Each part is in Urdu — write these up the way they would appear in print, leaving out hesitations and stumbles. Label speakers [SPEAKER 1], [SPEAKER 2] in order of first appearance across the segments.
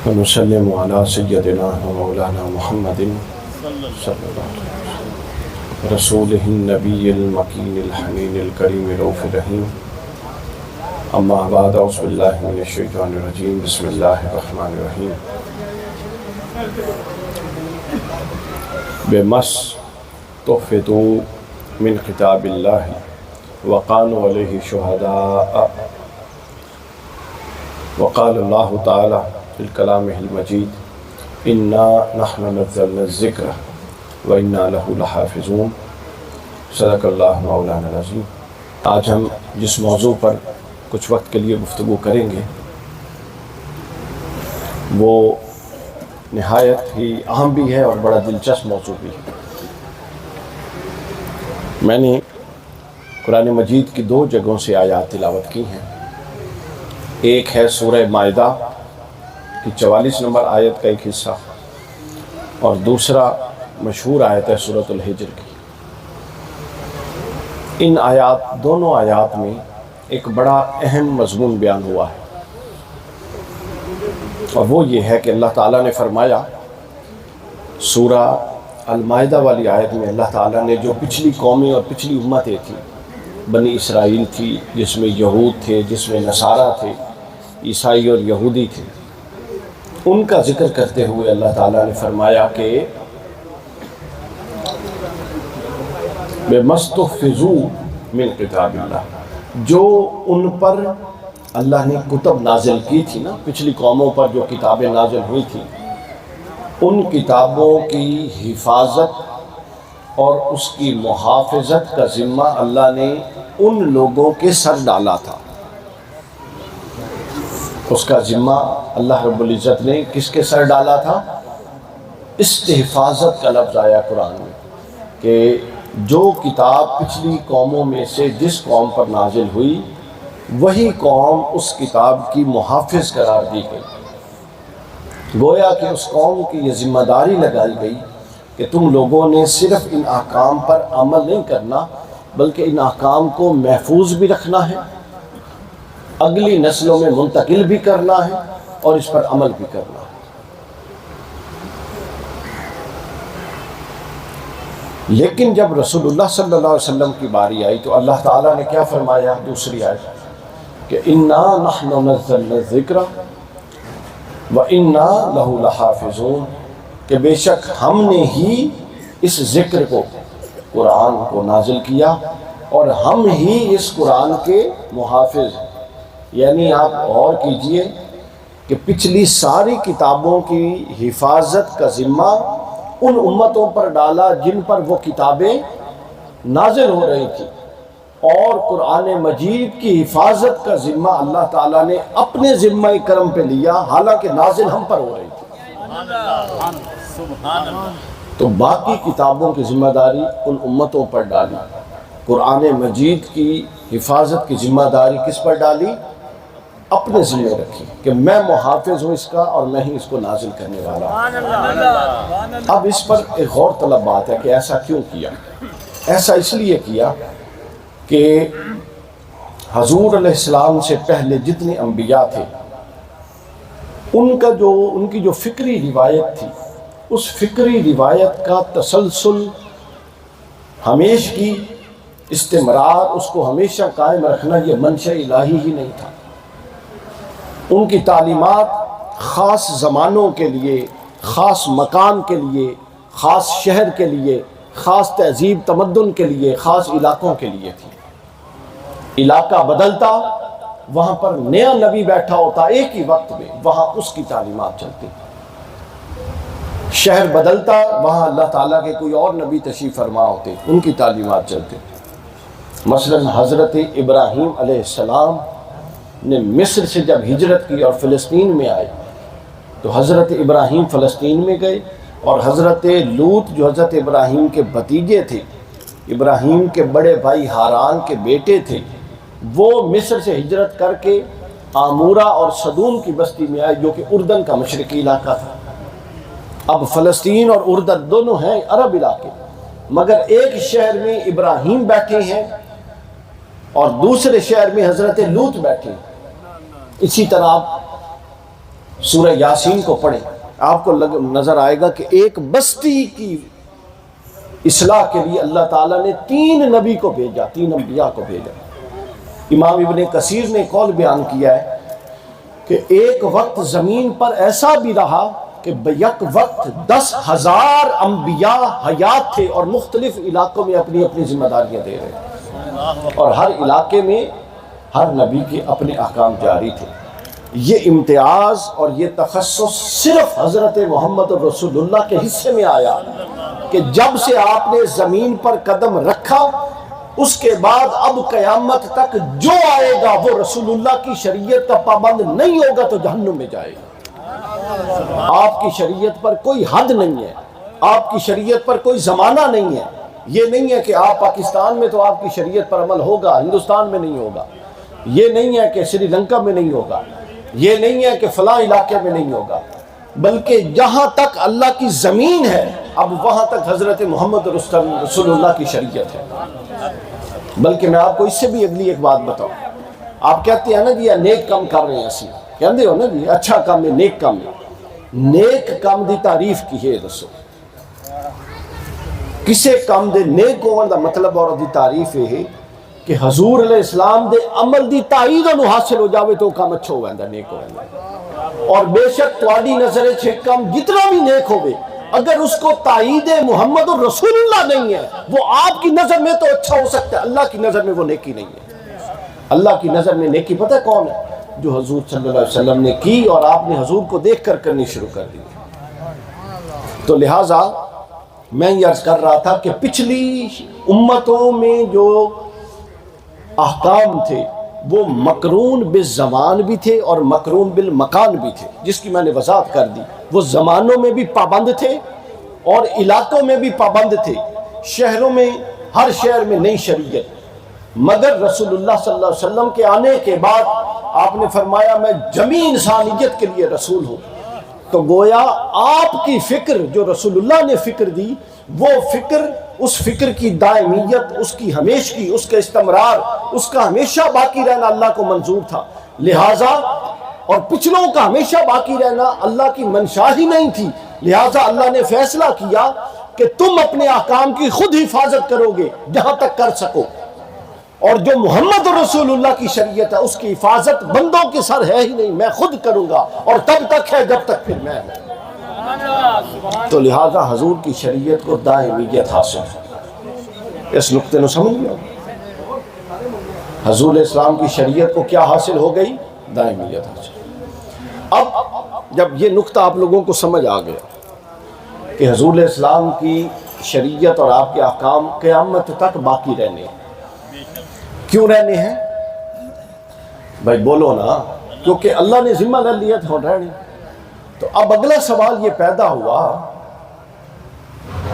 [SPEAKER 1] ونسلم على سيدنا ومولانا محمد صلى الله عليه وسلم رسوله النبي المكين الحنين الكريم الرؤوف الرحيم. اما بعد، اعوذ بالله من الشيطان الرجيم. بسم الله الرحمن الرحيم. بمس تحفظوا من کتاب اللہ وقانوا علیہ شہداء. وقال اللہ تعالی فی الکلام المجید انا نحن نزلنا الذکر وانا لہ لحافظون. صدق اللہ مولانا العظیم. آج ہم جس موضوع پر کچھ وقت کے لیے گفتگو کریں گے وہ نہایت ہی اہم بھی ہے اور بڑا دلچسپ موضوع بھی ہے. میں نے قرآن مجید کی 2 جگہوں سے آیات تلاوت کی ہیں. ایک ہے سورہ مائدہ کی 44 نمبر آیت کا ایک حصہ، اور دوسرا مشہور آیت ہے سورۃ الحجر کی. ان دونوں آیات میں ایک بڑا اہم مضمون بیان ہوا ہے، اور وہ یہ ہے کہ اللہ تعالیٰ نے فرمایا سورہ المائدہ والی آیت میں اللہ تعالیٰ نے جو پچھلی قومیں اور پچھلی امتیں تھیں، بنی اسرائیل تھی جس میں یہود تھے، جس میں نصارہ تھے، عیسائی اور یہودی تھے، ان کا ذکر کرتے ہوئے اللہ تعالیٰ نے فرمایا کہ بِمَسْتُحْفِظُوا مِنْ کتاب اللہ، جو ان پر اللہ نے کتب نازل کی تھی نا، پچھلی قوموں پر جو کتابیں نازل ہوئی تھیں، ان کتابوں کی حفاظت اور اس کی محافظت کا ذمہ اللہ نے ان لوگوں کے سر ڈالا تھا. اس کا ذمہ اللہ رب العزت نے کس کے سر ڈالا تھا؟ استحفاظت کا لفظ آیا قرآن میں کہ جو کتاب پچھلی قوموں میں سے جس قوم پر نازل ہوئی وہی قوم اس کتاب کی محافظ قرار دی گئی. گویا کہ اس قوم کی یہ ذمہ داری لگائی گئی کہ تم لوگوں نے صرف ان احکام پر عمل نہیں کرنا بلکہ ان احکام کو محفوظ بھی رکھنا ہے، اگلی نسلوں میں منتقل بھی کرنا ہے اور اس پر عمل بھی کرنا ہے. لیکن جب رسول اللہ صلی اللہ علیہ وسلم کی باری آئی تو اللہ تعالیٰ نے کیا فرمایا دوسری آیت کہ انا نحن نزلنا الذکر وَإِنَّا لَهُ لَحَافِظُونَ، کہ بے شک ہم نے ہی اس ذکر کو، قرآن کو نازل کیا اور ہم ہی اس قرآن کے محافظ ہیں. یعنی آپ غور کیجئے کہ پچھلی ساری کتابوں کی حفاظت کا ذمہ ان امتوں پر ڈالا جن پر وہ کتابیں نازل ہو رہی تھیں، اور قرآن مجید کی حفاظت کا ذمہ اللہ تعالیٰ نے اپنے ذمہ کرم پہ لیا، حالانکہ نازل ہم پر ہو رہی تھی. تو باقی کتابوں کی ذمہ داری ان امتوں پر ڈالی، قرآن مجید کی حفاظت کی ذمہ داری کس پر ڈالی؟ اپنے ذمہ رکھی کہ میں محافظ ہوں اس کا اور میں ہی اس کو نازل کرنے والا ہوں. اب اس پر ایک غور طلب بات ہے کہ ایسا کیوں کیا؟ ایسا اس لیے کیا کہ حضور علیہ السلام سے پہلے جتنے انبیاء تھے ان کی جو فکری روایت تھی، اس فکری روایت کا تسلسل، ہمیشہ کی استمرار، اس کو ہمیشہ قائم رکھنا یہ منشا الہی ہی نہیں تھا. ان کی تعلیمات خاص زمانوں کے لیے، خاص مکان کے لیے، خاص شہر کے لیے، خاص تہذیب تمدن کے لیے، خاص علاقوں کے لیے تھی. علاقہ بدلتا، وہاں پر نیا نبی بیٹھا ہوتا ایک ہی وقت میں، وہاں اس کی تعلیمات چلتی. شہر بدلتا، وہاں اللہ تعالیٰ کے کوئی اور نبی تشریف فرما ہوتے، ان کی تعلیمات چلتے. مثلا حضرت ابراہیم علیہ السلام نے مصر سے جب ہجرت کی اور فلسطین میں آئے تو حضرت ابراہیم فلسطین میں گئے، اور حضرت لوط جو حضرت ابراہیم کے بھتیجے تھے، ابراہیم کے بڑے بھائی ہاران کے بیٹے تھے، وہ مصر سے ہجرت کر کے آمورہ اور صدوم کی بستی میں آئے جو کہ اردن کا مشرقی علاقہ تھا. اب فلسطین اور اردن دونوں ہیں عرب علاقے، مگر ایک شہر میں ابراہیم بیٹھے ہیں اور دوسرے شہر میں حضرت لوط بیٹھے ہیں. اسی طرح سورہ یاسین کو پڑھیں، آپ کو نظر آئے گا کہ ایک بستی کی اصلاح کے لیے اللہ تعالیٰ نے 3 نبی کو بھیجا، 3 انبیاء کو بھیجا۔ امام ابن کثیر نے قول بیان کیا ہے کہ ایک وقت زمین پر ایسا بھی رہا کہ بیک وقت 10,000 انبیاء حیات تھے اور مختلف علاقوں میں اپنی اپنی ذمہ داریاں دے رہے ہیں، اور ہر علاقے میں ہر نبی کے اپنے احکام جاری تھے۔ یہ امتیاز اور یہ تخصص صرف حضرت محمد رسول اللہ کے حصے میں آیا کہ جب سے آپ نے زمین پر قدم رکھا اس کے بعد اب قیامت تک جو آئے گا وہ رسول اللہ کی شریعت کا پابند نہیں ہوگا تو جہنم میں جائے گا۔ آپ کی شریعت پر کوئی حد نہیں ہے، آپ کی شریعت پر کوئی زمانہ نہیں ہے۔ یہ نہیں ہے کہ آپ پاکستان میں تو آپ کی شریعت پر عمل ہوگا، ہندوستان میں نہیں ہوگا، یہ نہیں ہے کہ سری لنکا میں نہیں ہوگا، یہ نہیں ہے کہ فلاں علاقے میں نہیں ہوگا، بلکہ جہاں تک اللہ کی زمین ہے اب وہاں تک حضرت محمد رسول اللہ کی شریعت ہے۔ بلکہ میں آپ کو اس سے بھی اگلی ایک بات بتاؤں، آپ کہتے ہیں نا جی نیک کام کر رہے ہیں، اسی کہتے ہو نا جی اچھا کام ہے، نیک کام ہے، نیک کام دی تعریف کی ہے دسو کسے کام دے نیک ہونے دا مطلب اور دی تعریف یہ ہے کہ حضور علیہ السلام دے عمل دی تائید انہوں حاصل ہو جاوے تو کام اچھا ہوئے اندر نیک ہوئے، اور بے شک تواڈی نظر چھے کام جتنا بھی نیک ہوئے اگر اس کو تائید محمد رسول اللہ نہیں ہے وہ آپ کی نظر میں تو اچھا ہو سکتا ہے، اللہ کی نظر میں وہ نیکی نہیں ہے۔ اللہ کی نظر میں نیکی پتہ کون ہے؟ جو حضور صلی اللہ علیہ وسلم نے کی اور آپ نے حضور کو دیکھ کر کرنی شروع کر دی۔ تو لہٰذا میں یہ عرض کر رہا تھا کہ پچھلی امتوں میں جو احکام تھے وہ مقرون بالزمان بھی تھے اور مقرون بالمکان بھی تھے، جس کی میں نے وضاحت کر دی۔ وہ زمانوں میں بھی پابند تھے اور علاقوں میں بھی پابند تھے، شہروں میں ہر شہر میں نئی شریعت، مگر رسول اللہ صلی اللہ علیہ وسلم کے آنے کے بعد آپ نے فرمایا میں جمیع انسانیت کے لیے رسول ہوں۔ تو گویا آپ کی فکر جو رسول اللہ نے فکر دی وہ فکر، اس فکر کی دائمیت، اس کی ہمیشگی، اس کا استمرار، اس کا ہمیشہ باقی رہنا اللہ کو منظور تھا، لہٰذا اور پچھلوں کا ہمیشہ باقی رہنا اللہ کی منشا ہی نہیں تھی، لہٰذا اللہ نے فیصلہ کیا کہ تم اپنے احکام کی خود حفاظت کرو گے جہاں تک کر سکو، اور جو محمد رسول اللہ کی شریعت ہے اس کی حفاظت بندوں کے سر ہے ہی نہیں، میں خود کروں گا اور تب تک ہے جب تک پھر میں ہوں۔ تو لہذا حضور کی شریعت کو دائمیت حاصل ہے، اس نقطے کو سمجھ لیا۔ حضور اسلام کی شریعت کو کیا حاصل ہو گئی؟ دائمیت حاصل۔ اب جب یہ نقطہ آپ لوگوں کو سمجھ آ گیا کہ حضور اسلام کی شریعت اور آپ کے احکام قیامت تک باقی رہنے ہیں، کیوں رہنے ہیں بھائی بولو نا؟ کیونکہ اللہ نے ذمہ نہ لیا تھا رہنے۔ تو اب اگلا سوال یہ پیدا ہوا،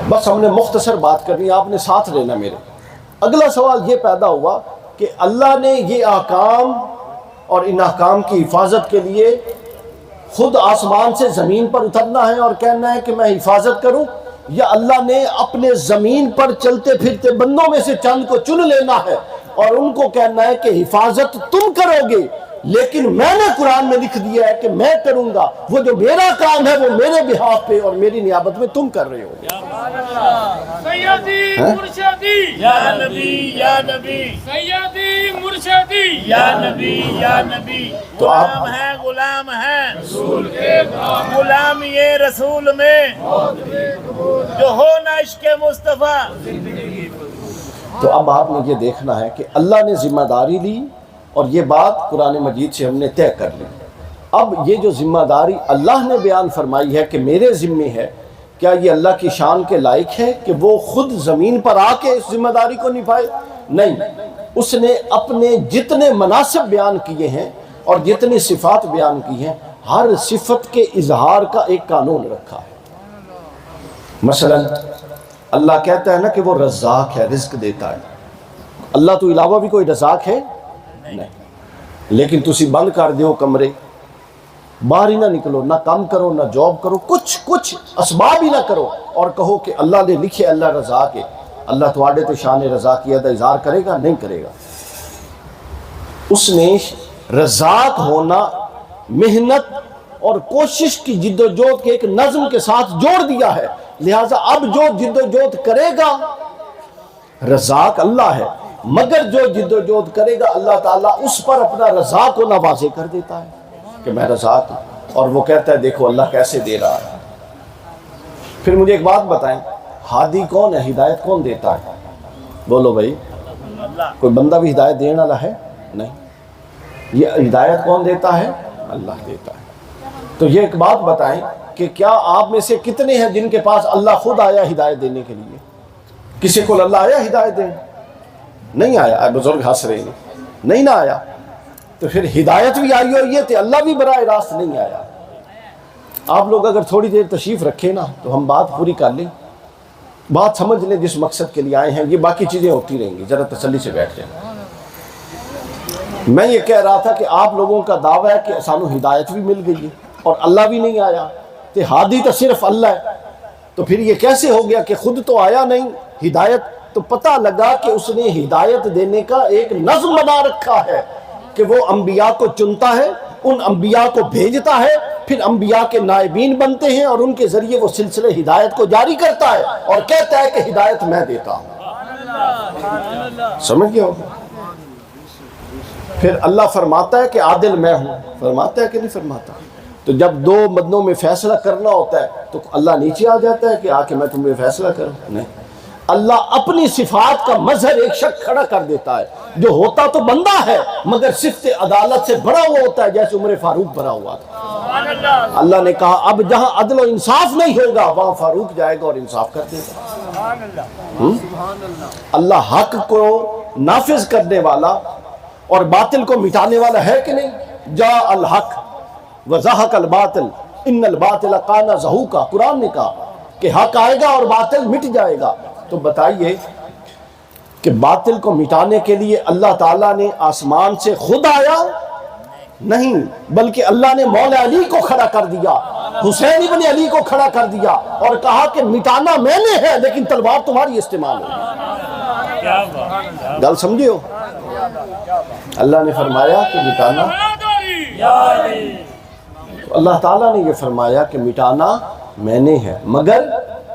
[SPEAKER 1] بس ہم نے مختصر بات کرنی، آپ نے ساتھ لینا میرے۔ اگلا سوال یہ پیدا ہوا کہ اللہ نے یہ احکام اور ان احکام کی حفاظت کے لیے خود آسمان سے زمین پر اترنا ہے اور کہنا ہے کہ میں حفاظت کروں، یا اللہ نے اپنے زمین پر چلتے پھرتے بندوں میں سے چند کو چن لینا ہے اور ان کو کہنا ہے کہ حفاظت تم کرو گے لیکن میں نے قرآن میں لکھ دیا ہے کہ میں کروں گا، وہ جو میرا کام ہے وہ میرے بہاف پہ اور میری نیابت میں تم کر رہے ہو۔
[SPEAKER 2] سیدی مرشدی یا نبی یا نبی، سیدی مرشدی یا نبی یا نبی، غلام ہے غلام ہے رسول کے غلام، یہ رسول میں جو ہو نہ عشق مصطفیٰ۔
[SPEAKER 1] تو اب آپ نے یہ دیکھنا ہے کہ اللہ نے ذمہ داری لی اور یہ بات قرآن مجید سے ہم نے طے کر لی۔ اب یہ جو ذمہ داری اللہ نے بیان فرمائی ہے کہ میرے ذمے ہے، کیا یہ اللہ کی شان کے لائق ہے کہ وہ خود زمین پر آ کے اس ذمہ داری کو نبھائے؟ نہیں، اس نے اپنے جتنے مناسب بیان کیے ہیں اور جتنی صفات بیان کی ہیں ہر صفت کے اظہار کا ایک قانون رکھا ہے۔ مثلا اللہ کہتا ہے نا کہ وہ رزاق ہے، رزق دیتا ہے۔ اللہ تو علاوہ بھی کوئی رزاق ہے نہیں، لیکن تسی بند کر دیو کمرے، باہر ہی نہ نکلو، نہ کام کرو نہ جاب کرو، کچھ اسباب ہی نہ کرو اور کہو کہ اللہ نے لکھے اللہ رزاق ہے۔ اللہ تواڈے تو شان رزاقیت کا اظہار کرے گا؟ نہیں کرے گا۔ اس نے رزاق ہونا محنت اور کوشش کی جد و جہد کے ایک نظم کے ساتھ جوڑ دیا ہے. لہٰذا اب جو جد و جہد کرے گا رزاق اللہ ہے، مگر جو جد و جہد کرے گا اللہ تعالیٰ اس پر اپنا رزاق کو نوازے کر دیتا ہے کہ میں رزاق ہوں. اور وہ کہتا ہے دیکھو اللہ کیسے دے رہا ہے. پھر مجھے ایک بات بتائیں، ہادی کون ہے؟ ہدایت کون دیتا ہے؟ بولو بھائی، کوئی بندہ بھی ہدایت دینے والا ہے؟ نہیں. یہ ہدایت کون دیتا ہے؟ اللہ دیتا ہے. تو یہ ایک بات بتائیں کہ کیا آپ میں سے کتنے ہیں جن کے پاس اللہ خود آیا ہدایت دینے کے لیے؟ کسی کو اللہ آیا ہدایت دینے؟ نہیں آیا. بزرگ ہنس رہے ہیں، نہیں نہ آیا. تو پھر ہدایت بھی آئی ہوئی ہے تو اللہ بھی براہ راست نہیں آیا. آپ لوگ اگر تھوڑی دیر تشریف رکھیں نا تو ہم بات پوری کر لیں، بات سمجھ لیں جس مقصد کے لیے آئے ہیں. یہ باقی چیزیں ہوتی رہیں گی، ذرا تسلی سے بیٹھ جائیں. میں یہ کہہ رہا تھا کہ آپ لوگوں کا دعویٰ ہے کہ سانو ہدایت بھی مل گئی ہے اور اللہ بھی نہیں آیا، تو ہادی تو صرف اللہ ہے. تو پھر یہ کیسے ہو گیا کہ خود تو آیا نہیں ہدایت؟ تو پتہ لگا کہ اس نے ہدایت دینے کا ایک نظم بنا رکھا ہے کہ وہ انبیاء کو چنتا ہے، ان انبیاء کو بھیجتا ہے، پھر انبیاء کے نائبین بنتے ہیں اور ان کے ذریعے وہ سلسلے ہدایت کو جاری کرتا ہے اور کہتا ہے کہ ہدایت میں دیتا ہوں. سمجھ گئے ہو؟ پھر اللہ فرماتا ہے کہ عادل میں ہوں. فرماتا ہے کہ نہیں فرماتا؟ تو جب دو مدنوں میں فیصلہ کرنا ہوتا ہے تو اللہ نیچے آ جاتا ہے کہ آ کے میں تمہیں فیصلہ کروں؟ نہیں. اللہ اپنی صفات کا مظہر ایک شخص کھڑا کر دیتا ہے جو ہوتا تو بندہ ہے مگر صفت عدالت سے بڑا ہوا ہوتا ہے، جیسے عمر فاروق بڑا ہوا تھا. اللہ نے کہا اب جہاں عدل و انصاف نہیں ہوگا وہاں فاروق جائے گا اور انصاف کر دے گا. اللہ حق کو نافذ کرنے والا اور باطل کو مٹانے والا ہے کہ نہیں؟ جاء الحق وزہق الباطل ان الباطل کان زہوقا. قرآن نے کہا کہ حق آئے گا اور باطل مٹ جائے گا. تو بتائیے کہ باطل کو مٹانے کے لیے اللہ تعالیٰ نے آسمان سے خود آیا؟ نہیں، بلکہ اللہ نے مولا علی کو کھڑا کر دیا، حسین ابن علی کو کھڑا کر دیا اور کہا کہ مٹانا میں نے ہے لیکن تلوار تمہاری استعمال ہوگی. گل سمجھے ہو؟ اللہ نے فرمایا کہ مٹانا، اللہ تعالیٰ نے یہ فرمایا کہ مٹانا میں نے ہے، مگر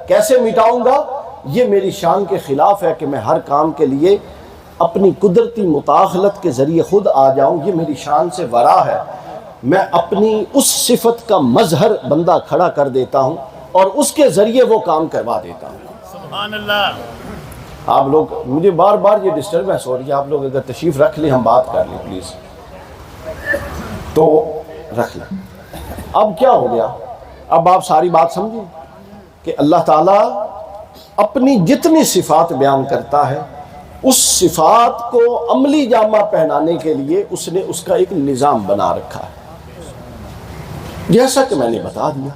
[SPEAKER 1] کیسے مٹاؤں گا؟ یہ میری شان کے خلاف ہے کہ میں ہر کام کے لیے اپنی قدرتی مداخلت کے ذریعے خود آ جاؤں. یہ میری شان سے ورا ہے. میں اپنی اس صفت کا مظہر بندہ کھڑا کر دیتا ہوں اور اس کے ذریعے وہ کام کروا دیتا ہوں.
[SPEAKER 2] سبحان اللہ.
[SPEAKER 1] آپ لوگ، مجھے بار بار یہ ڈسٹربنس ہو رہی ہے، آپ لوگ اگر تشریف رکھ لیں ہم بات کر لیں پلیز. تو رکھ لیں. اب کیا ہو گیا؟ اب آپ ساری بات سمجھیں کہ اللہ تعالیٰ اپنی جتنی صفات بیان کرتا ہے اس صفات کو عملی جامہ پہنانے کے لیے اس نے اس کا ایک نظام بنا رکھا ہے. جیسا کہ میں نے بتا دیا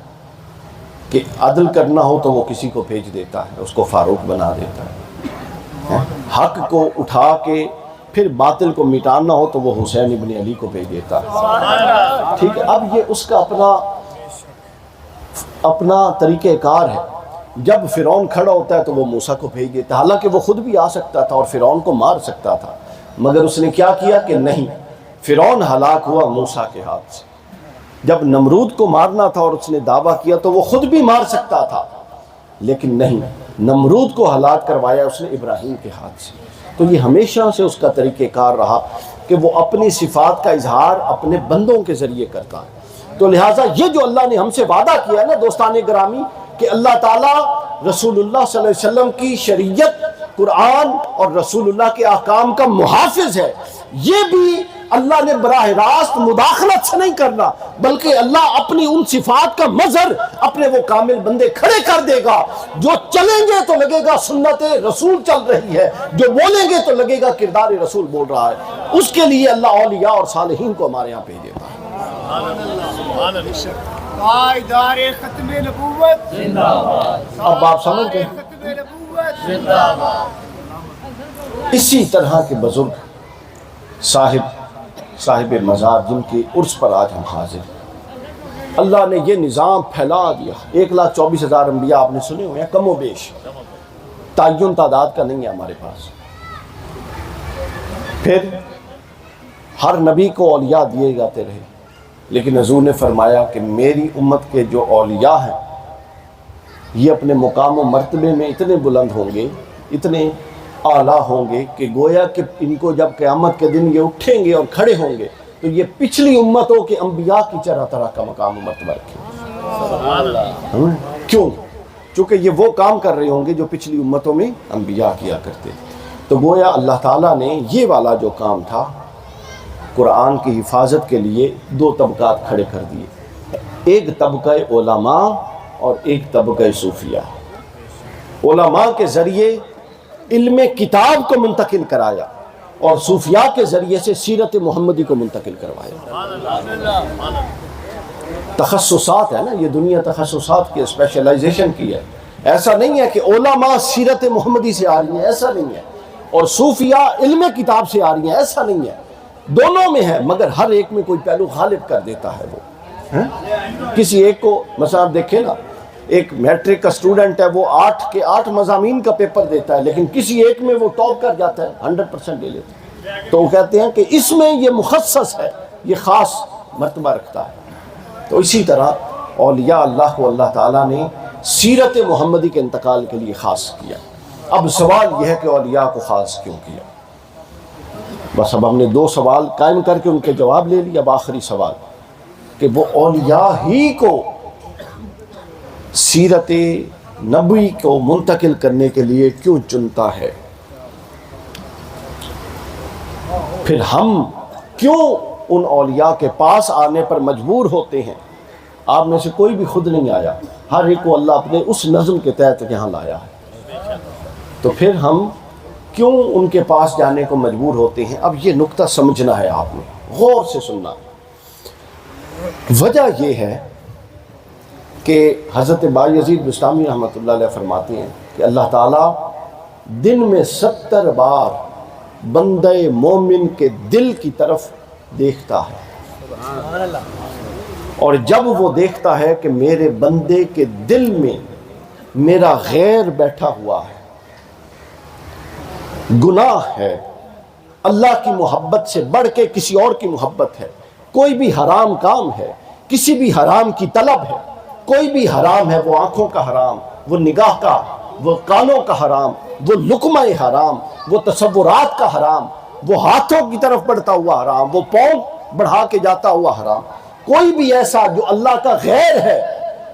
[SPEAKER 1] کہ عدل کرنا ہو تو وہ کسی کو بھیج دیتا ہے، اس کو فاروق بنا دیتا ہے. حق کو اٹھا کے پھر باطل کو مٹانا ہو تو وہ حسین ابن علی کو بھیج دیتا ہے. ٹھیک ہے، اب یہ اس کا اپنا طریقہ کار ہے. جب فرعون کھڑا ہوتا ہے تو وہ موسیٰ کو بھیج دیتا ہے، حالانکہ وہ خود بھی آ سکتا تھا اور فرعون کو مار سکتا تھا، مگر اس نے کیا کیا کہ نہیں، فرعون ہلاک ہوا موسیٰ کے ہاتھ سے. جب نمرود کو مارنا تھا اور اس نے دعویٰ کیا تو وہ خود بھی مار سکتا تھا، لیکن نہیں، نمرود کو ہلاک کروایا اس نے ابراہیم کے ہاتھ سے. تو یہ ہمیشہ سے اس کا طریقہ کار رہا کہ وہ اپنی صفات کا اظہار اپنے بندوں کے ذریعے کرتا ہے. تو لہٰذا یہ جو اللہ نے ہم سے وعدہ کیا ہے نا دوستان گرامی کہ اللہ تعالیٰ رسول اللہ صلی اللہ علیہ وسلم کی شریعت، قرآن اور رسول اللہ کے احکام کا محافظ ہے، یہ بھی اللہ نے براہ راست مداخلت سے نہیں کرنا، بلکہ اللہ اپنی ان صفات کا مظہر اپنے وہ کامل بندے کھڑے کر دے گا. جو چلیں گے تو لگے گا سنت رسول چل رہی ہے، جو بولیں گے تو لگے گا کردار رسول بول رہا ہے. اس کے لیے اللہ اولیاء اور صالحین کو ہمارے یہاں بھیج دیتا ہے.
[SPEAKER 3] پائیدار ختم نبوت زندہ باد.
[SPEAKER 1] اب آپ سمجھ گئے؟
[SPEAKER 3] ختم نبوت زندہ باد.
[SPEAKER 1] اسی طرح کے بزرگ صاحب مزار جن کے عرس پر آج ہم حاضر ہیں، اللہ نے یہ نظام پھیلا دیا. 1,24,000 انبیاء آپ نے سنے ہوئے ہیں، کم و بیش، تعین تعداد کا نہیں ہے ہمارے پاس. پھر ہر نبی کو اولیاء دیے جاتے رہے، لیکن حضور نے فرمایا کہ میری امت کے جو اولیاء ہیں یہ اپنے مقام و مرتبے میں اتنے بلند ہوں گے، اتنے اعلیٰ ہوں گے کہ گویا کہ ان کو جب قیامت کے دن یہ اٹھیں گے اور کھڑے ہوں گے تو یہ پچھلی امتوں کے انبیاء کی طرح کا مقام و مرتبہ رکھیں گے۔ کیوں؟ چونکہ یہ وہ کام کر رہے ہوں گے جو پچھلی امتوں میں انبیاء کیا کرتے۔ تو گویا اللہ تعالیٰ نے یہ والا جو کام تھا قرآن کی حفاظت کے لیے دو طبقات کھڑے کر دیے، ایک طبقہ علماء اور ایک طبقہ صوفیہ۔ علماء کے ذریعے علم کتاب کو منتقل کرایا اور صوفیاء کے ذریعے سے سیرت محمدی کو منتقل کروایا۔ تخصصات ہے نا، یہ دنیا تخصصات کی اسپیشلائزیشن کی ہے۔ ایسا نہیں ہے کہ علماء سیرت محمدی سے آ رہی ہیں، ایسا نہیں ہے، اور صوفیاء علم کتاب سے آ رہی ہیں، ایسا نہیں ہے۔ دونوں میں ہے، مگر ہر ایک میں کوئی پہلو غالب کر دیتا ہے وہ۔ کسی ایک کو مثلا آپ دیکھیں نا، ایک میٹرک کا اسٹوڈنٹ ہے، وہ 8 کے 8 مضامین کا پیپر دیتا ہے، لیکن کسی ایک میں وہ ٹاپ کر جاتا ہے، 100% لے لیتا ہے، تو وہ کہتے ہیں کہ اس میں یہ مخصص ہے، یہ خاص مرتبہ رکھتا ہے۔ تو اسی طرح اولیاء اللہ کو اللہ تعالیٰ نے سیرت محمدی کے انتقال کے لیے خاص کیا۔ اب سوال یہ ہے کہ اولیاء کو خاص کیوں کیا؟ بس اب ہم نے 2 سوال قائم کر کے ان کے جواب لے لیا۔ اب آخری سوال کہ وہ اولیاء ہی کو سیرت نبی کو منتقل کرنے کے لیے کیوں چنتا ہے؟ پھر ہم کیوں ان اولیاء کے پاس آنے پر مجبور ہوتے ہیں؟ آپ میں سے کوئی بھی خود نہیں آیا، ہر ایک کو اللہ اپنے اس نظم کے تحت یہاں لایا ہے، تو پھر ہم کیوں ان کے پاس جانے کو مجبور ہوتے ہیں؟ اب یہ نقطہ سمجھنا ہے، آپ نے غور سے سننا۔ وجہ یہ ہے کہ حضرت بایزید بسطامی رحمۃ اللہ علیہ فرماتے ہیں کہ اللہ تعالیٰ دن میں 70 بار بندہ مومن کے دل کی طرف دیکھتا ہے، اور جب وہ دیکھتا ہے کہ میرے بندے کے دل میں میرا غیر بیٹھا ہوا ہے، گناہ ہے، اللہ کی محبت سے بڑھ کے کسی اور کی محبت ہے، کوئی بھی حرام کام ہے، کسی بھی حرام کی طلب ہے، کوئی بھی حرام ہے، وہ آنکھوں کا حرام، وہ نگاہ کا، وہ کانوں کا حرام، وہ لقمہ حرام، وہ تصورات کا حرام، وہ ہاتھوں کی طرف بڑھتا ہوا حرام، وہ پاؤں بڑھا کے جاتا ہوا حرام، کوئی بھی ایسا جو اللہ کا غیر ہے،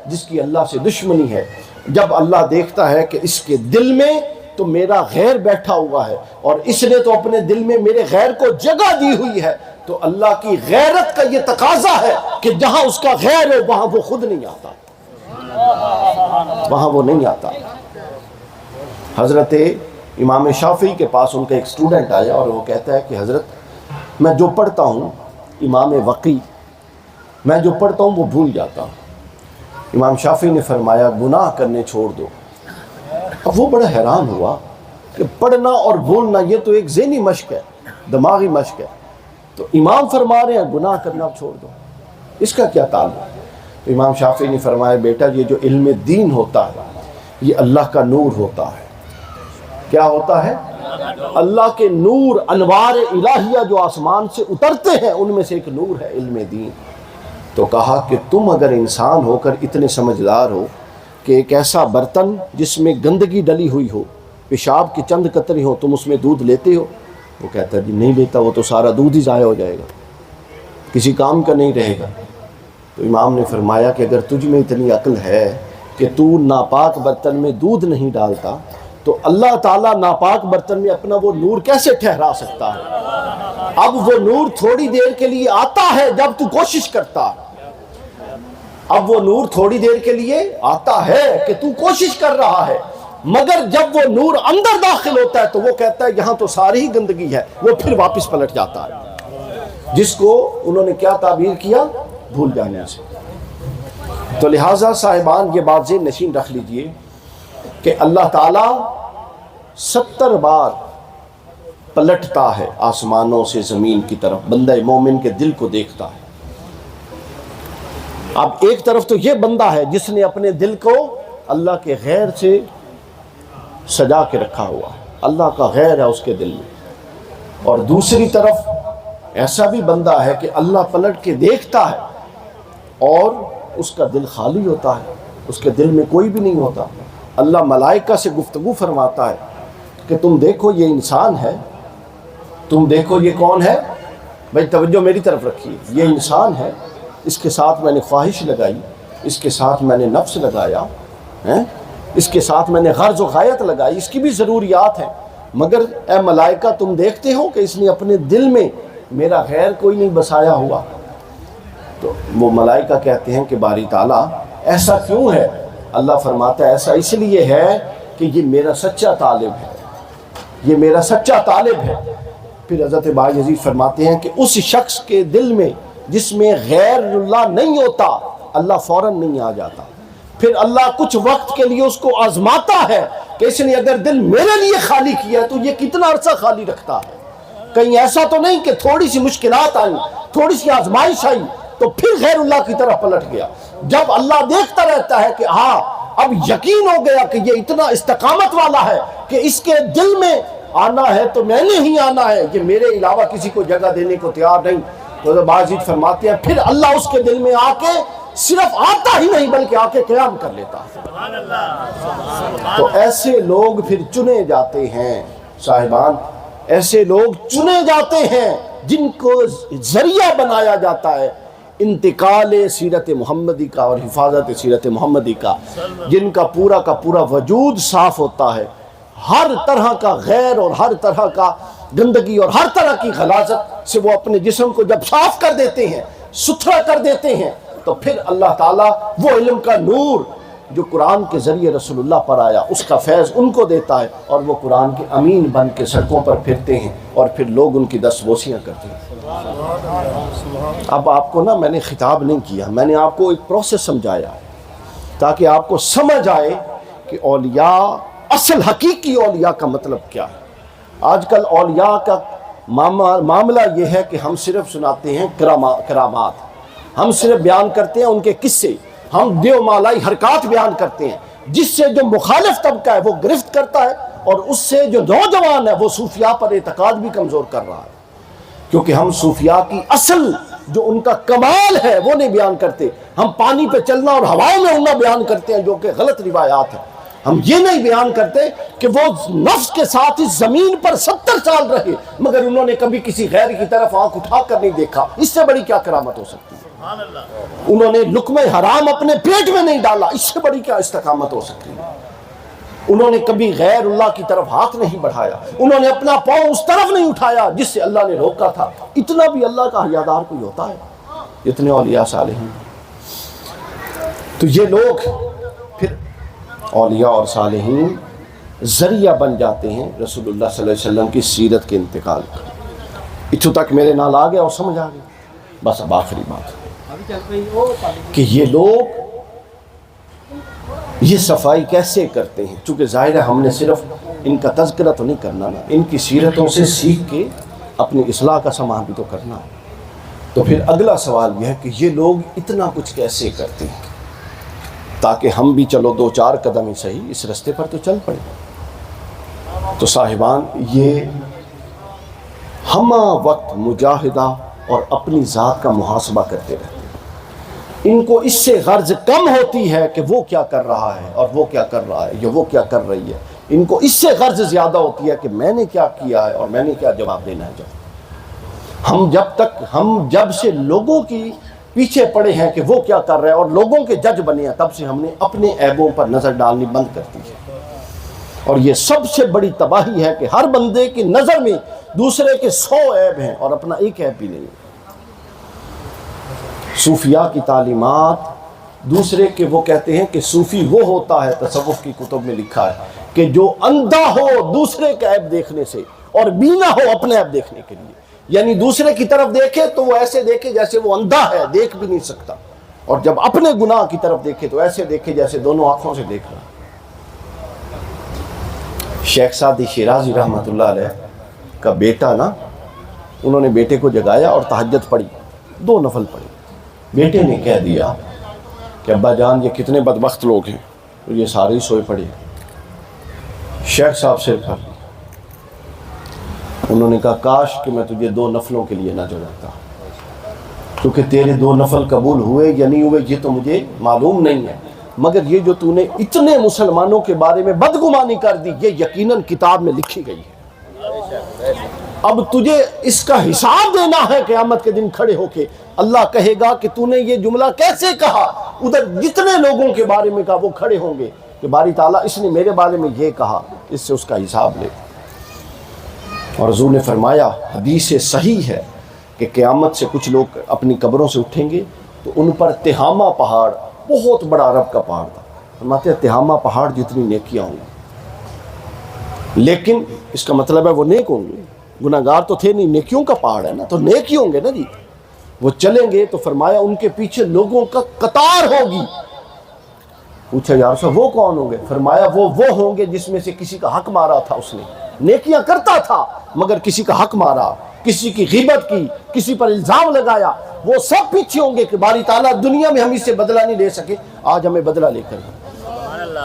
[SPEAKER 1] جس کی اللہ سے دشمنی ہے، جب اللہ دیکھتا ہے کہ اس کے دل میں تو میرا غیر بیٹھا ہوا ہے اور اس نے تو اپنے دل میں میرے غیر کو جگہ دی ہوئی ہے، تو اللہ کی غیرت کا یہ تقاضا ہے کہ جہاں اس کا غیر ہے وہاں وہ خود نہیں آتا، وہاں وہ نہیں آتا۔ حضرت امام شافعی کے پاس ان کا ایک اسٹوڈنٹ آیا اور وہ کہتا ہے کہ حضرت میں جو پڑھتا ہوں، امام وقی، میں جو پڑھتا ہوں وہ بھول جاتا ہوں۔ امام شافعی نے فرمایا گناہ کرنے چھوڑ دو۔ اب وہ بڑا حیران ہوا کہ پڑھنا اور بھولنا یہ تو ایک ذہنی مشق ہے، دماغی مشق ہے، تو امام فرما رہے ہیں گناہ کرنا چھوڑ دو، اس کا کیا تعلق؟ تو امام شافعی نے فرمایا بیٹا یہ جو علم دین ہوتا ہے یہ اللہ کا نور ہوتا ہے۔ کیا ہوتا ہے؟ اللہ کے نور، انوار الہیہ جو آسمان سے اترتے ہیں ان میں سے ایک نور ہے علم دین۔ تو کہا کہ تم اگر انسان ہو کر اتنے سمجھدار ہو کہ ایک ایسا برتن جس میں گندگی ڈلی ہوئی ہو، پیشاب کی چند قطرے ہو، تم اس میں دودھ لیتے ہو؟ وہ کہتا ہے جی نہیں لیتا، وہ تو سارا دودھ ہی ضائع ہو جائے گا، کسی کام کا نہیں رہے گا۔ تو امام نے فرمایا کہ اگر تجھ میں اتنی عقل ہے کہ تو ناپاک برتن میں دودھ نہیں ڈالتا تو اللہ تعالیٰ ناپاک برتن میں اپنا وہ نور کیسے ٹھہرا سکتا ہے؟ اب وہ نور تھوڑی دیر کے لیے آتا ہے جب تو کوشش کرتا ہے، اب وہ نور تھوڑی دیر کے لیے آتا ہے کہ تو کوشش کر رہا ہے، مگر جب وہ نور اندر داخل ہوتا ہے تو وہ کہتا ہے یہاں تو ساری ہی گندگی ہے، وہ پھر واپس پلٹ جاتا ہے، جس کو انہوں نے کیا تعبیر کیا؟ بھول جانے سے۔ تو لہٰذا صاحبان یہ بات ذہن نشین رکھ لیجئے کہ اللہ تعالیٰ 70 بار پلٹتا ہے آسمانوں سے زمین کی طرف، بندہ مومن کے دل کو دیکھتا ہے۔ اب ایک طرف تو یہ بندہ ہے جس نے اپنے دل کو اللہ کے غیر سے سجا کے رکھا ہوا ہے، اللہ کا غیر ہے اس کے دل میں، اور دوسری طرف ایسا بھی بندہ ہے کہ اللہ پلٹ کے دیکھتا ہے اور اس کا دل خالی ہوتا ہے، اس کے دل میں کوئی بھی نہیں ہوتا۔ اللہ ملائکہ سے گفتگو فرماتا ہے کہ تم دیکھو یہ انسان ہے، تم دیکھو یہ کون ہے، بھائی توجہ میری طرف رکھیے، یہ انسان ہے، اس کے ساتھ میں نے خواہش لگائی، اس کے ساتھ میں نے نفس لگایا، اس کے ساتھ میں نے غرض و غایت لگائی، اس کی بھی ضروریات ہیں، مگر اے ملائکہ تم دیکھتے ہو کہ اس نے اپنے دل میں میرا غیر کوئی نہیں بسایا ہوا۔ تو وہ ملائکہ کہتے ہیں کہ باری تعالیٰ ایسا کیوں ہے؟ اللہ فرماتا ہے ایسا اس لیے ہے کہ یہ میرا سچا طالب ہے، یہ میرا سچا طالب ہے۔ پھر حضرت بایزید فرماتے ہیں کہ اس شخص کے دل میں جس میں غیر اللہ نہیں ہوتا، اللہ فوراً نہیں آ جاتا، پھر اللہ کچھ وقت کے لیے اس کو آزماتا ہے کہ اس نے اگر دل میرے لیے خالی کیا تو یہ کتنا عرصہ خالی رکھتا ہے۔ کہیں ایسا تو نہیں کہ تھوڑی سی مشکلات آئیں، تھوڑی سی آزمائش آئی تو پھر غیر اللہ کی طرف پلٹ گیا۔ جب اللہ دیکھتا رہتا ہے کہ ہاں اب یقین ہو گیا کہ یہ اتنا استقامت والا ہے کہ اس کے دل میں آنا ہے تو میں نے ہی آنا ہے، یہ میرے علاوہ کسی کو جگہ دینے کو تیار نہیں، تو بازید فرماتے ہیں پھر اللہ اس کے دل میں آ کے صرف آتا ہی نہیں بلکہ آ کے قیام کر لیتا ہے۔ تو ایسے لوگ پھر چنے جاتے ہیں صاحبان، ایسے لوگ چنے جاتے ہیں جن کو ذریعہ بنایا جاتا ہے انتقال سیرت محمدی کا اور حفاظت سیرت محمدی کا، جن کا پورا وجود صاف ہوتا ہے، ہر طرح کا غیر اور ہر طرح کا گندگی اور ہر طرح کی غلاظت سے وہ اپنے جسم کو جب صاف کر دیتے ہیں، ستھرا کر دیتے ہیں، تو پھر اللہ تعالیٰ وہ علم کا نور جو قرآن کے ذریعے رسول اللہ پر آیا اس کا فیض ان کو دیتا ہے، اور وہ قرآن کے امین بن کے سڑکوں پر پھرتے ہیں اور پھر لوگ ان کی دستبوسیاں کرتے ہیں۔ اب آپ کو میں نے خطاب نہیں کیا، میں نے آپ کو ایک پروسیس سمجھایا تاکہ آپ کو سمجھ آئے کہ اولیاء، اصل حقیقی اولیاء کا مطلب کیا ہے۔ آج کل اولیاء کا معاملہ یہ ہے کہ ہم صرف سناتے ہیں کرامات، ہم صرف بیان کرتے ہیں ان کے قصے، ہم دیو مالائی حرکات بیان کرتے ہیں، جس سے جو مخالف طبقہ ہے وہ گرفت کرتا ہے، اور اس سے جو نوجوان ہے وہ صوفیاء پر اعتقاد بھی کمزور کر رہا ہے، کیونکہ ہم صوفیاء کی اصل جو ان کا کمال ہے وہ نہیں بیان کرتے، ہم پانی پہ چلنا اور ہواؤں میں اڑنا بیان کرتے ہیں جو کہ غلط روایات ہیں۔ ہم یہ نہیں بیان کرتے کہ وہ نفس کے ساتھ اس زمین پر 70 سال رہے مگر انہوں نے کبھی کسی غیر کی طرف آنکھ اٹھا کر نہیں دیکھا، اس سے بڑی کیا کرامت ہو سکتی ہے؟ انہوں نے لقمہ حرام اپنے پیٹ میں نہیں ڈالا، اس سے بڑی کیا استقامت ہو سکتی ہے؟ انہوں نے کبھی غیر اللہ کی طرف ہاتھ نہیں بڑھایا، انہوں نے اپنا پاؤں اس طرف نہیں اٹھایا جس سے اللہ نے روکا تھا۔ اتنا بھی اللہ کا حیادار کوئی ہوتا ہے؟ اتنے اولیاء صالحین۔ تو یہ لوگ پھر اولیاء اور صالحین ذریعہ بن جاتے ہیں رسول اللہ صلی اللہ علیہ وسلم کی سیرت کے انتقال کا۔ اتھو تک میرے نال آ گیا اور سمجھ آ گیا؟ بس اب آخری بات کہ یہ لوگ یہ صفائی کیسے کرتے ہیں، چونکہ ظاہر ہے ہم نے صرف ان کا تذکرہ تو نہیں کرنا نا، ان کی سیرتوں سے سیکھ کے اپنی اصلاح کا سامان بھی تو کرنا ہے۔ تو پھر اگلا سوال یہ ہے کہ یہ لوگ اتنا کچھ کیسے کرتے ہیں تاکہ ہم بھی چلو 2-4 قدم ہی صحیح اس رستے پر تو چل پڑے۔ تو صاحبان یہ ہمہ وقت مجاہدہ اور اپنی ذات کا محاسبہ کرتے رہتے ہیں۔ ان کو اس سے غرض کم ہوتی ہے کہ وہ کیا کر رہا ہے اور وہ کیا کر رہا ہے یا وہ کیا کر رہی ہے، ان کو اس سے غرض زیادہ ہوتی ہے کہ میں نے کیا کیا ہے اور میں نے کیا جواب دینا ہے۔ ہم جب سے لوگوں کی پیچھے پڑے ہیں کہ وہ کیا کر رہے ہیں اور لوگوں کے جج بنے ہیں، تب سے ہم نے اپنے عیبوں پر نظر ڈالنی بند کر دی ہے، اور یہ سب سے بڑی تباہی ہے کہ ہر بندے کی نظر میں دوسرے کے 100 عیب ہیں اور اپنا ایک عیب بھی نہیں۔ صوفیاء کی تعلیمات دوسرے کے، وہ کہتے ہیں کہ صوفی وہ ہوتا ہے، تصوف کی کتب میں لکھا ہے کہ جو اندھا ہو دوسرے کا عیب دیکھنے سے اور بینا ہو اپنے عیب دیکھنے کے لیے، یعنی دوسرے کی طرف دیکھے تو وہ ایسے دیکھے جیسے وہ اندھا ہے، دیکھ بھی نہیں سکتا، اور جب اپنے گناہ کی طرف دیکھے تو ایسے دیکھے جیسے دونوں آنکھوں سے دیکھ رہا۔ شیخ سعدی شیرازی رحمۃ اللہ علیہ کا بیٹا انہوں نے بیٹے کو جگایا اور تہجد پڑھی، 2 نفل پڑھی۔ بیٹے نے کہہ دیا کہ ابا جان یہ کتنے بدبخت لوگ ہیں، یہ سارے ہی سوئے پڑے۔ شیخ صاحب سر پھر انہوں نے کہا کاش کہ میں تجھے 2 نفلوں کے لیے نہ جگاتا۔ کیونکہ تیرے 2 نفل قبول ہوئے یا نہیں ہوئے یہ تو مجھے معلوم نہیں ہے، مگر یہ جو تو نے اتنے مسلمانوں کے بارے میں بدگمانی کر دی یہ یقیناً کتاب میں لکھی گئی ہے۔ اب تجھے اس کا حساب دینا ہے قیامت کے دن کھڑے ہو کے۔ اللہ کہے گا کہ تو نے یہ جملہ کیسے کہا، ادھر جتنے لوگوں کے بارے میں کہا وہ کھڑے ہوں گے کہ باری تعالیٰ اس نے میرے بارے میں یہ کہا، اس سے اس کا حساب لے۔ اور حضور نے فرمایا، حدیث صحیح ہے کہ قیامت سے کچھ لوگ اپنی قبروں سے اٹھیں گے تو ان پر تہامہ پہاڑ، بہت بڑا عرب کا پہاڑ تھا، فرماتے ہیں تہامہ پہاڑ جتنی نیکیاں ہوں گی، لیکن اس کا مطلب ہے وہ نیک ہوں گے، گناہگار تو تھے نہیں، نیکیوں کا پہاڑ ہے نا، تو نیک ہی ہوں گے نا جی۔ وہ چلیں گے تو فرمایا ان کے پیچھے لوگوں کا قطار ہوگی۔ پوچھا یا رسول وہ کون ہوں گے؟ فرمایا وہ ہوں گے جس میں سے کسی کا حق مارا تھا، اس نے نیکیاں کرتا تھا مگر کسی کا حق مارا، کسی کی غیبت کی، کسی پر الزام لگایا، وہ سب پیچھے ہوں گے کہ باری تعالیٰ دنیا میں ہم اس سے بدلہ نہیں لے سکے، آج ہمیں بدلہ لے کر۔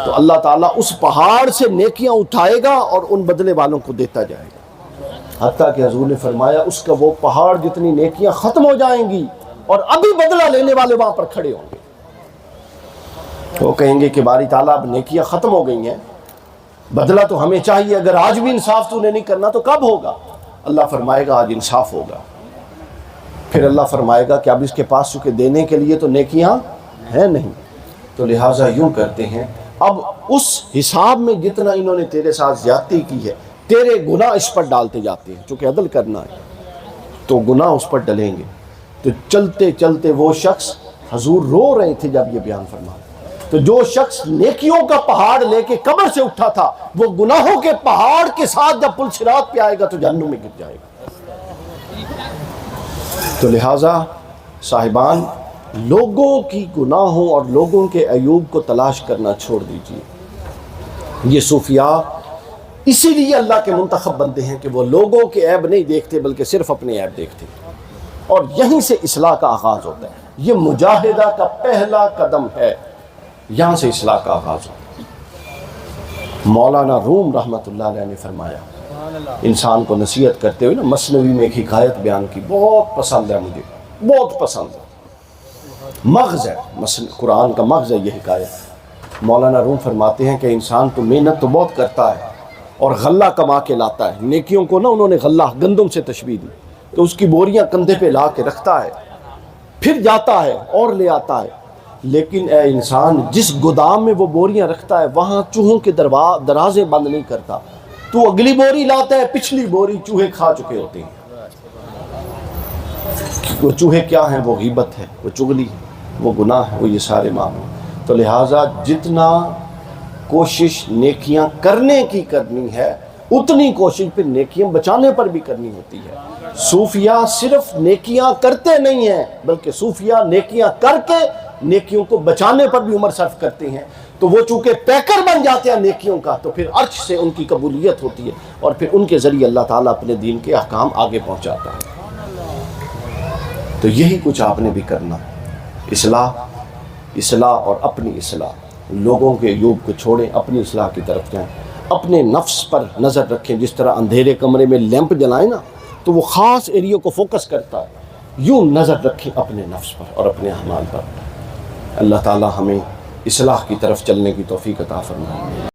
[SPEAKER 1] تو اللہ تعالیٰ اس پہاڑ سے نیکیاں اٹھائے گا اور ان بدلے والوں کو دیتا جائے گا، حتیٰ کہ حضور نے فرمایا اس کا وہ پہاڑ جتنی نیکیاں ختم ہو جائیں گی اور ابھی بدلہ لینے والے وہاں پر کھڑے ہوں گے۔ وہ کہیں گے کہ باری تعالیٰ اب نیکیاں ختم ہو گئی ہیں، بدلہ تو ہمیں چاہیے، اگر آج بھی انصاف تو نے نہیں کرنا تو کب ہوگا؟ اللہ فرمائے گا آج انصاف ہوگا۔ پھر اللہ فرمائے گا کہ اب اس کے پاس چونکہ دینے کے لیے تو نیکیاں ہیں نہیں، تو لہٰذا یوں کرتے ہیں اب اس حساب میں جتنا انہوں نے تیرے ساتھ زیادتی کی ہے تیرے گناہ اس پر ڈالتے جاتے ہیں، چونکہ عدل کرنا ہے تو گناہ اس پر ڈلیں گے۔ تو چلتے چلتے وہ شخص، حضور رو رہے تھے جب یہ بیان فرما، تو جو شخص نیکیوں کا پہاڑ لے کے قبر سے اٹھا تھا وہ گناہوں کے پہاڑ کے ساتھ جب پل صراط پہ آئے گا تو جہنم میں گر جائے گا۔ تو لہٰذا صاحبان، لوگوں کی گناہوں اور لوگوں کے عیوب کو تلاش کرنا چھوڑ دیجیے۔ یہ صوفیاء اسی لیے اللہ کے منتخب بندے ہیں کہ وہ لوگوں کے عیب نہیں دیکھتے بلکہ صرف اپنے عیب دیکھتے ہیں، اور یہیں سے اصلاح کا آغاز ہوتا ہے۔ یہ مجاہدہ کا پہلا قدم ہے، یہاں سے اصلاح کا آغاز ہوتا ہے۔ مولانا روم رحمۃ اللہ علیہ نے فرمایا، انسان کو نصیحت کرتے ہوئے نا، مثنوی میں ایک حکایت بیان کی، بہت پسند ہے مجھے، بہت پسند ہے، مغز ہے، قرآن کا مغز ہے یہ حکایت۔ مولانا روم فرماتے ہیں کہ انسان تو محنت تو بہت کرتا ہے اور غلہ کما کے لاتا ہے، نیکیوں کو نا انہوں نے غلہ گندم سے تشبیہ دی، تو اس کی بوریاں کندھے پہ لا کے رکھتا ہے، پھر جاتا ہے اور لے آتا ہے، لیکن اے انسان جس گودام میں وہ بوریاں رکھتا ہے وہاں چوہوں کے دروازے بند نہیں کرتا، تو اگلی بوری لاتا ہے، پچھلی بوری چوہے کھا چکے ہوتے ہیں۔ وہ چوہے کیا ہیں؟ وہ غیبت ہے، وہ چغلی ہے، وہ گناہ ہے، وہ یہ سارے معاملے۔ تو لہٰذا جتنا کوشش نیکیاں کرنے کی کرنی ہے اتنی کوشش پھر نیکیاں بچانے پر بھی کرنی ہوتی ہے۔ صوفیاء صرف نیکیاں کرتے نہیں ہیں بلکہ صوفیاء نیکیاں کر کے نیکیوں کو بچانے پر بھی عمر صرف کرتے ہیں، تو وہ چونکہ پیکر بن جاتے ہیں نیکیوں کا تو پھر عرش سے ان کی قبولیت ہوتی ہے اور پھر ان کے ذریعے اللہ تعالیٰ اپنے دین کے احکام آگے پہنچاتا ہے۔ تو یہی کچھ آپ نے بھی کرنا ہے، اصلاح اور اپنی اصلاح۔ لوگوں کے عیوب کو چھوڑیں، اپنی اصلاح کی طرف جائیں، اپنے نفس پر نظر رکھیں۔ جس طرح اندھیرے کمرے میں لیمپ جلائیں نا تو وہ خاص ایریے کو فوکس کرتا ہے، یوں نظر رکھیں اپنے نفس پر اور اپنے اعمال پر۔ اللہ تعالی ہمیں اصلاح کی طرف چلنے کی توفیق عطا فرمائے۔